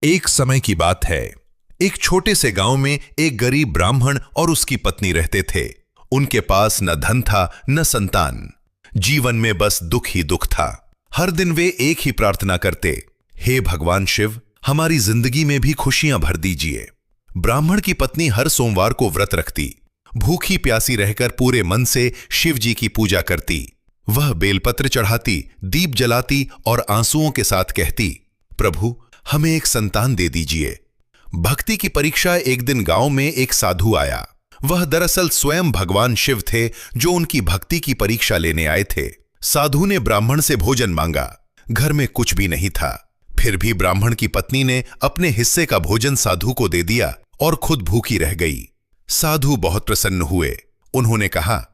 एक समय की बात है। एक छोटे से गांव में एक गरीब ब्राह्मण और उसकी पत्नी रहते थे। उनके पास न धन था न संतान। जीवन में बस दुख ही दुख था। हर दिन वे एक ही प्रार्थना करते, हे भगवान शिव, हमारी जिंदगी में भी खुशियां भर दीजिए। ब्राह्मण की पत्नी हर सोमवार को व्रत रखती, भूखी प्यासी रहकर पूरे मन से शिव जी की पूजा करती। वह बेलपत्र चढ़ाती, दीप जलाती और आंसुओं के साथ कहती, प्रभु हमें एक संतान दे दीजिए। भक्ति की परीक्षा एक दिन गांव में एक साधु आया। वह दरअसल स्वयं भगवान शिव थे जो उनकी भक्ति की परीक्षा लेने आए थे। साधु ने ब्राह्मण से भोजन मांगा। घर में कुछ भी नहीं था। फिर भी ब्राह्मण की पत्नी ने अपने हिस्से का भोजन साधु को दे दिया और खुद भूखी रह गई। साधु बहुत प्रसन्न हुए। उन्होंने कहा,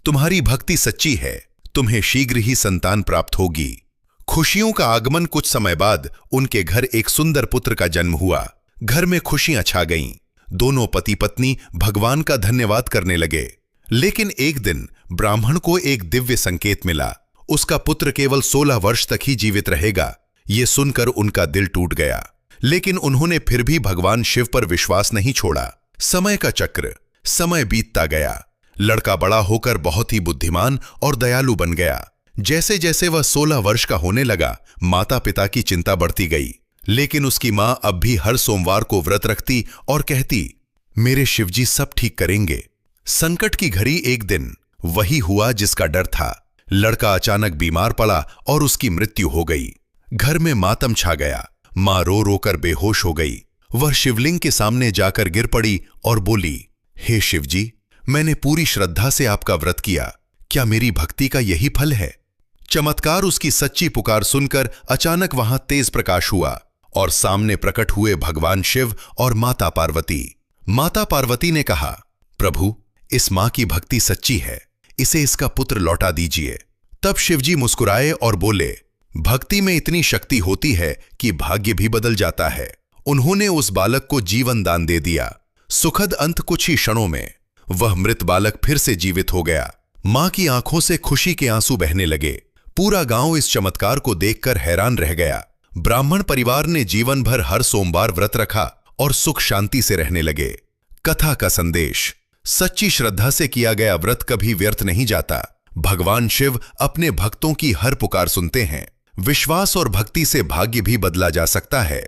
तुम्हारी भक्ति सच्ची है, तुम्हें शीघ्र ही संतान प्राप्त होगी। खुशियों का आगमन कुछ समय बाद उनके घर एक सुंदर पुत्र का जन्म हुआ। घर में खुशियां छा गईं। दोनों पति पत्नी भगवान का धन्यवाद करने लगे। लेकिन एक दिन ब्राह्मण को एक दिव्य संकेत मिला। उसका पुत्र केवल 16 वर्ष तक ही जीवित रहेगा। यह सुनकर उनका दिल टूट गया। लेकिन उन्होंने फिर भी भगवान शिव पर विश्वास नहीं छोड़ा। समय का चक्र, समय बीतता गया। लड़का बड़ा होकर बहुत ही बुद्धिमान और दयालु बन गया। जैसे जैसे वह 16 वर्ष का होने लगा, माता पिता की चिंता बढ़ती गई। लेकिन उसकी मां अब भी हर सोमवार को व्रत रखती और कहती, मेरे शिवजी सब ठीक करेंगे। संकट की घड़ी एक दिन वही हुआ जिसका डर था। लड़का अचानक बीमार पड़ा और उसकी मृत्यु हो गई। घर में मातम छा गया। मां रो रो कर बेहोश हो गई। वह शिवलिंग के सामने जाकर गिर पड़ी और बोली, हे शिवजी, मैंने पूरी श्रद्धा से आपका व्रत किया। क्या मेरी भक्ति का यही फल है? चमत्कार उसकी सच्ची पुकार सुनकर अचानक वहां तेज प्रकाश हुआ और सामने प्रकट हुए भगवान शिव और माता पार्वती। माता पार्वती ने कहा, प्रभु इस मां की भक्ति सच्ची है, इसे इसका पुत्र लौटा दीजिए। तब शिवजी मुस्कुराए और बोले, भक्ति में इतनी शक्ति होती है कि भाग्य भी बदल जाता है। उन्होंने उस बालक को जीवन दान दे दिया। सुखद अंत कुछ ही क्षणों में वह मृत बालक फिर से जीवित हो गया। मां की आंखों से खुशी के आंसू बहने लगे। पूरा गांव इस चमत्कार को देखकर हैरान रह गया। ब्राह्मण परिवार ने जीवन भर हर सोमवार व्रत रखा और सुख शांति से रहने लगे। कथा का संदेश, सच्ची श्रद्धा से किया गया व्रत कभी व्यर्थ नहीं जाता। भगवान शिव अपने भक्तों की हर पुकार सुनते हैं। विश्वास और भक्ति से भाग्य भी बदला जा सकता है।